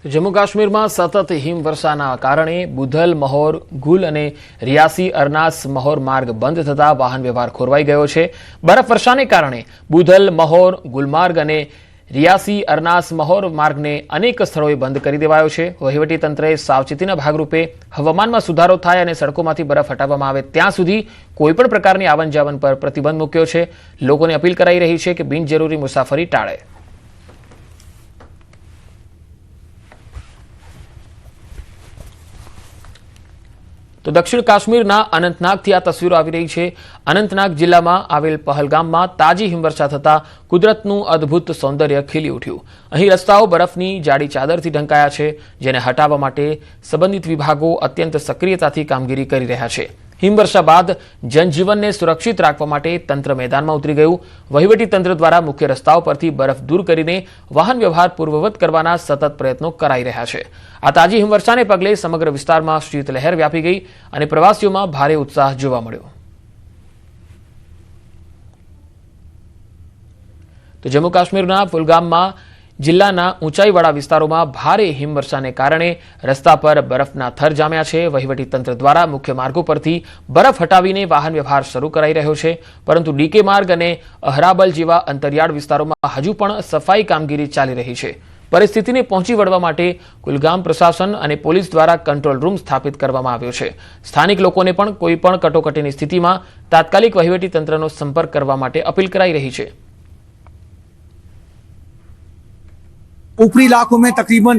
जम्मू काश्मीर में सतत हिमवर्षाના કારણે બુધલ મહોર ગુલ અને રિયાસી અરનાસ મહોર માર્ગ બંધ થતા વાહન વ્યવહાર ખોરવાઈ ગયો છે। બરફવર્ષાને કારણે બુધલ મહોર ગુલમાર્ગ અને રિયાસી અરનાસ મહોર માર્ગને અનેક સ્થળોએ બંધ કરી દેવાયો છે। વહીવટી તંત્રએ સાવચેતીના ભાગરૂપે હવામાનમાં સુધારો થાય અને સડકોમાંથી બરફ હટાવવામાં આવે ત્યાં સુધી કોઈપણ પ્રકારની આવન જાવન પર પ્રતિબંધ મૂક્યો છે। લોકોને અપીલ કરાઈ રહી છે કે બિનજરૂરી મુસાફરી ટાળે। तो दक्षिण काश्मीरना अनंतनागथी आ तस्वीरो आवी रही है। अनंतनाग जिल्लामां आवेल पहलगाममां ताजी हिमवर्षा थता कुदरतनुं अद्भुत सौंदर्य खीली उठ्युं। અહીં રસ્તાઓ બરફની જાડી ચાદરથી ઢંકાયા છે, જેને હટાવવા માટે સંબંધિત વિભાગો અત્યંત સક્રિયતાથી કામગીરી કરી રહ્યા છે। हिमवर्षा बाद जनजीवनने सुरक्षित राखवा माटे तंत्र मैदानमां उतरी गयुं। वहीवटी तंत्र द्वारा मुख्य रस्ताओं परथी बरफ दूर करीने वाहन व्यवहार पूर्ववत करवाना सतत प्रयत्नों कराई रह्या छे। आ ताजी हिमवर्षाने पगले समग्र विस्तारमां शीतलहेर व्यापी गई अने प्रवासीओमां भारे उत्साह जोवा मळ्यो। तो जम्मू काश्मीरना कुलगाममां जिल्लाना ऊंचाईवाळा विस्तारोमां भारे हिमवर्षाने कारणे रस्ता पर बरफना थर जाम्या छे। वहीवटी तंत्र द्वारा मुख्य मार्गो परथी बरफ हटावीने वाहन व्यवहार शरू कराई रह्यो छे, परंतु डीके मार्ग अने अहराबल जेवा अंतरियाळ विस्तारोमां हजू पण सफाई कामगीरी चाली रही छे। परिस्थितिने पहोंची वळवा माटे कुलगाम प्रशासन अने पोलीस द्वारा कंट्रोल रूम स्थापित करवामां આવ્યો છે। સ્થાનિક લોકોને પણ કોઈપણ કટોકટીની સ્થિતિમાં તાત્કાલિક વહીવટી તંત્રનો સંપર્ક કરવા માટે અપીલ કરાઈ રહી છે। ऊपरी इलाकों में तकरीबन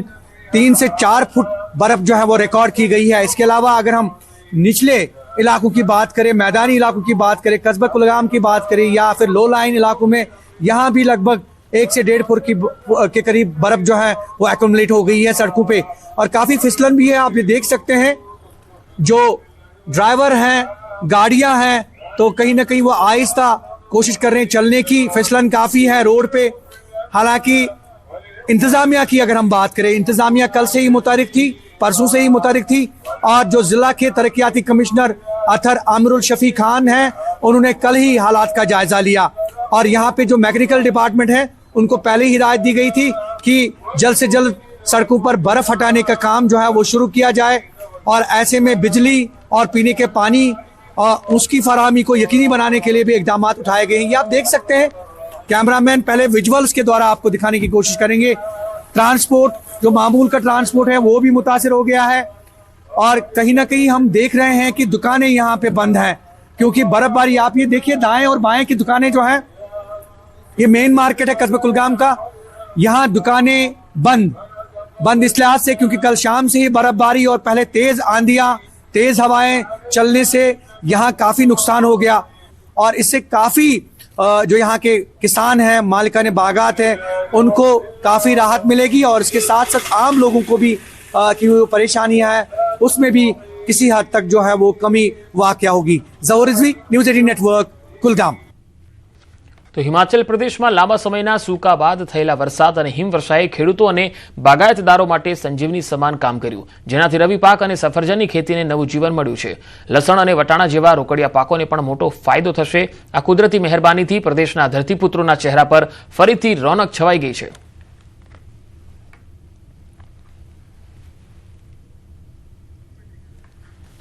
3 से 4 फुट बर्फ जो है वो रिकॉर्ड की गई है। इसके अलावा अगर हम निचले इलाकों की बात करें, मैदानी इलाकों की बात करें, कस्बा कुलगाम की बात करें या फिर लो लाइन इलाकों में, यहाँ भी लगभग 1 से 1.5 फुट के करीब बर्फ जो है वो एक्युमुलेट हो गई है सड़कों पे, और काफी फिसलन भी है। आप ये देख सकते हैं, जो ड्राइवर हैं, गाड़ियां हैं, तो कहीं ना कहीं वो आहिस्ता कोशिश कर रहे हैं चलने की। फिसलन काफी है रोड पे। हालांकि इंतजामिया की अगर हम बात करें, इंतजामिया कल से ही मुतहरिक थी, परसों से ही मुतहरिक थी, और जो जिला के तरक्याती कमिश्नर अतर आमिरुल शफी खान हैं, उन्होंने कल ही हालात का जायजा लिया। और यहाँ पे जो मैकेनिकल डिपार्टमेंट है, उनको पहले ही हिदायत दी गई थी कि जल्द से जल्द सड़कों पर बर्फ हटाने का काम जो है वो शुरू किया जाए, और ऐसे में बिजली और पीने के पानी और उसकी फराहमी को यकीनी बनाने के लिए भी इकदाम उठाए गए हैं। ये आप देख सकते हैं। कैमरामैन पहले विजुअल्स के द्वारा आपको दिखाने की कोशिश करेंगे। ट्रांसपोर्ट, जो मामूल का ट्रांसपोर्ट है, वो भी मुतासिर हो गया है, और कहीं ना कहीं हम देख रहे हैं कि दुकानें यहाँ पे बंद हैं क्योंकि बर्फबारी। आप ये देखिए, दाएं और बाएं की दुकानें जो हैं, ये मेन मार्केट है कस्बा कुलगाम का, यहाँ दुकानें बंद इस लिहाज से क्योंकि कल शाम से ही बर्फबारी और पहले तेज आंधियां, तेज हवाएं चलने से यहाँ काफी नुकसान हो गया, और इससे काफी जो यहाँ के किसान हैं, मालिकाने बागात हैं, उनको काफी राहत मिलेगी, और इसके साथ साथ आम लोगों को भी की जो परेशानियां हैं उसमें भी किसी हद तक जो है वो कमी वाक़या होगी। ज़हूर रिज़वी, न्यूज़ 18 नेटवर्क, कुलगाम। तो हिमाचल प्रदेशમાં લાંબા સમયના સૂકા બાદ થયેલા વરસાદ અને હિમવર્ષાએ ખેડૂતો અને બાગાયતદારો માટે સંજીવની સમાન કામ કર્યું, જેનાથી રવિ પાક અને સફરજનની ખેતીને નવું જીવન મળ્યું છે। લસણ અને વટાણા જેવા રોકડિયા પાકોને પણ મોટો ફાયદો થશે। આ કુદરતી મહેરબાનીથી પ્રદેશના ધરતીપુત્રોના ચહેરા પર ફરીથી રોનક છવાઈ ગઈ છે।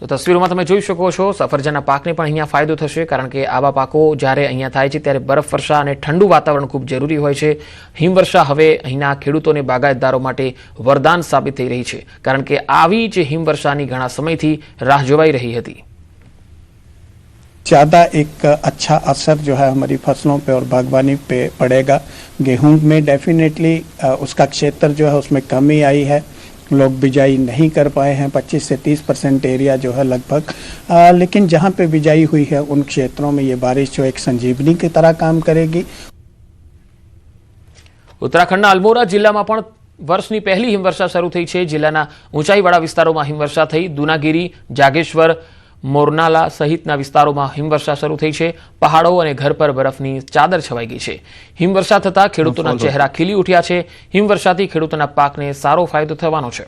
तो तस्वीरों में તમે જોઈ શકો છો, સફરજનના પાકને પણ અહીંયા ફાયદો થશે, કારણ કે આવા પાકો જ્યારે અહીંયા થાય છે ત્યારે બરફવર્ષા અને ઠંડુ વાતાવરણ ખૂબ જરૂરી હોય છે। હિમવર્ષા હવે અહીંના ખેડૂતોને બાગાયતદારો માટે વરદાન સાબિત થઈ રહી છે, કારણ કે આવી જ હિમવર્ષાની ઘણા સમયથી રાહ જોવાઈ રહી હતી। ज़्यादा एक अच्छा असर जो है हमारी फसलों पे और बागवानी पे पड़ेगा। गेहूं में डेफिनेटली उसका क्षेत्र जो है उसमें कमी आई है, लोग बिजाई नहीं कर पाए हैं। 25 से 30% एरिया जो है लगभग, लेकिन जहाँ पे बिजाई हुई है उन क्षेत्रों में ये बारिश जो एक संजीवनी की तरह काम करेगी। उत्तराखंडના અલ્મોરા જિલ્લામાં પણ વર્ષની પહેલી હિમવર્ષા શરૂ થઈ છે। જિલ્લાના ઊંચાઈવાળા વિસ્તારોમાં હિમવર્ષા થઈ। દુનાગીરી, જાગેશ્વર, મોરનાલા સહિતના વિસ્તારોમાં હિમવર્ષા શરૂ થઈ છે। પહાડો અને ઘર પર બરફની ચાદર છવાઈ ગઈ છે। હિમવર્ષા થતા ખેડૂતોના ચહેરા ખીલી ઉઠ્યા છે। હિમવર્ષાથી ખેડૂતોના પાકને સારો ફાયદો થવાનો છે।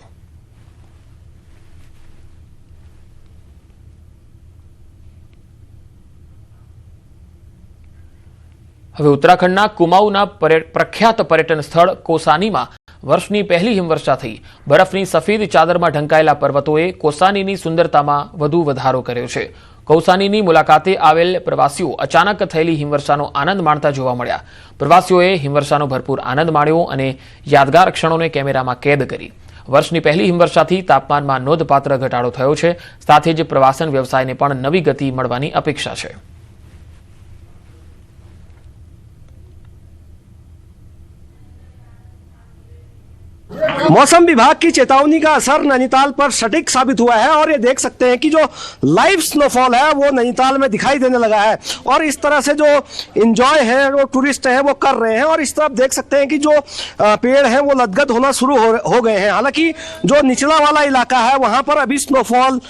હવે ઉત્તરાખંડના કુમાઉના પ્રખ્યાત પર્યટન સ્થળ કોસાનીમાં વર્ષની પહેલી હિમવર્ષા થઈ બરફની સફેદ ચાદરમાં ઢંકાયેલા પર્વતોએ કૌસાનીની સુંદરતામાં વધુ વધારો કર્યો છે. કૌસાનીની મુલાકાતે આવેલ પ્રવાસીઓ અચાનક થયેલી હિમવર્ષાનો આનંદ માણતા જોવા મળ્યા. પ્રવાસીઓએ હિમવર્ષાનો ભરપૂર આનંદ માણ્યો અને યાદગાર ક્ષણોને કેમેરામાં કેદ કરી. વર્ષની પહેલી હિમવર્ષાથી તાપમાનમાં નોંધપાત્ર ઘટાડો થયો છે. સાથે જ પ્રવાસન વ્યવસાયને પણ નવી ગતિ મળવાની અપેક્ષા છે. मौसम विभाग की चेतावनी का असर नैनीताल पर सटीक साबित हुआ है और ये देख सकते हैं कि जो लाइव स्नोफॉल है वो नैनीताल में दिखाई देने लगा है और इस तरह से जो एंजॉय है वो टूरिस्ट हैं वो कर रहे हैं. और इस तरफ देख सकते हैं कि जो पेड़ हैं वो लदगद होना शुरू हो गए हैं. हालांकि जो निचला वाला इलाका है वहां पर अभी स्नोफॉल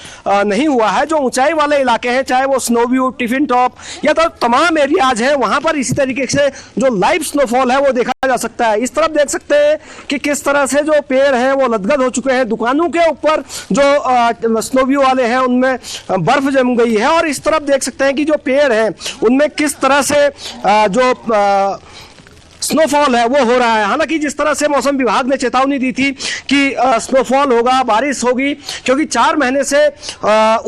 नहीं हुआ है. जो ऊंचाई वाले इलाके हैं चाहे वो स्नोव्यू, टिफिन टॉप या तो तमाम एरियाज हैं वहां पर इसी तरीके से जो लाइव स्नोफॉल है वो देखा जा सकता है. इस तरफ देख सकते हैं कि किस तरह से जो पेड़ हैं वो लदगद हो चुके हैं. दुकानों के ऊपर जो स्नोव्यू वाले हैं उनमें बर्फ जम गई है. और इस तरफ देख सकते हैं कि जो पेड़ हैं उनमें किस तरह से जो स्नोफॉल है वो हो रहा है. हालांकि जिस तरह से मौसम विभाग ने चेतावनी दी थी कि स्नोफॉल होगा, बारिश होगी, क्योंकि 4 महीने से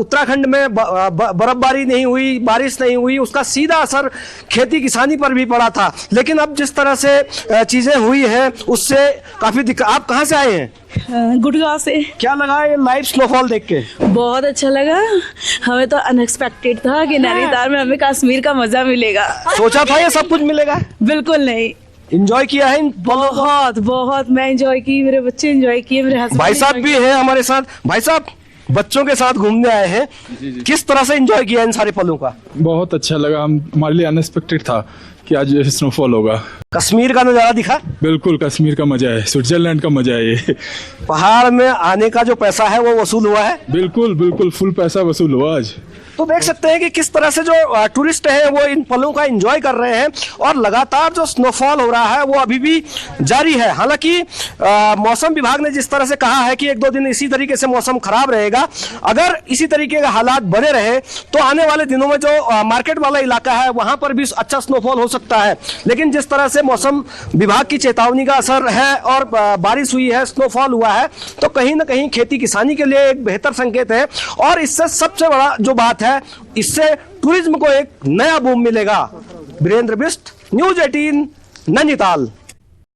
उत्तराखंड में बर्फबारी नहीं हुई, बारिश नहीं हुई, उसका सीधा असर खेती किसानी पर भी पड़ा था. लेकिन अब जिस तरह से चीजें हुई हैं उससे काफी दिक्कत. आप कहाँ से आए हैं? गुड़गांव से. क्या लगा ये लाइव स्नोफॉल देख के? बहुत अच्छा लगा. हमें तो अनएक्सपेक्टेड था कि नैनीताल में हमें कश्मीर का मजा मिलेगा. सोचा था ये सब कुछ मिलेगा? बिल्कुल नहीं. एंजॉय किया है? बहुत बहुत मैं एंजॉय की, मेरे बच्चे एंजॉय किए, मेरे हस्बैंड. भाई साहब भी हैं हमारे साथ. भाई साहब बच्चों के साथ घूमने आए हैं. किस तरह से एंजॉय किया इन सारे पलों का? बहुत अच्छा लगा. हमारे लिए अनएक्सपेक्टेड था कि आज स्नोफॉल होगा. कश्मीर का नजारा दिखा? बिल्कुल कश्मीर का मजा है, स्विट्जरलैंड का मजा है ये. पहाड़ में आने का जो पैसा है वो वसूल हुआ है? बिल्कुल बिल्कुल फुल पैसा वसूल हुआ आज. तो देख सकते हैं कि किस तरह से जो टूरिस्ट हैं वो इन पलों का एंजॉय कर रहे हैं और लगातार जो स्नोफॉल हो रहा है वो अभी भी जारी है. हालांकि मौसम विभाग ने जिस तरह से कहा है कि 1-2 दिन इसी तरीके से मौसम खराब रहेगा. अगर इसी तरीके के हालात बने रहे तो आने वाले दिनों में जो मार्केट वाला इलाका है वहां पर भी अच्छा स्नोफॉल हो सकता है. लेकिन जिस तरह से मौसम विभाग की चेतावनी का असर है और बारिश हुई है, स्नोफॉल हुआ है, तो कहीं ना कहीं खेती किसानी के लिए एक बेहतर संकेत है. और इससे सबसे बड़ा जो बात है, इससे टूरिज्म को एक नया बूम मिलेगा. वीरेंद्र बिष्ट, न्यूज़ 18 नैनीताल.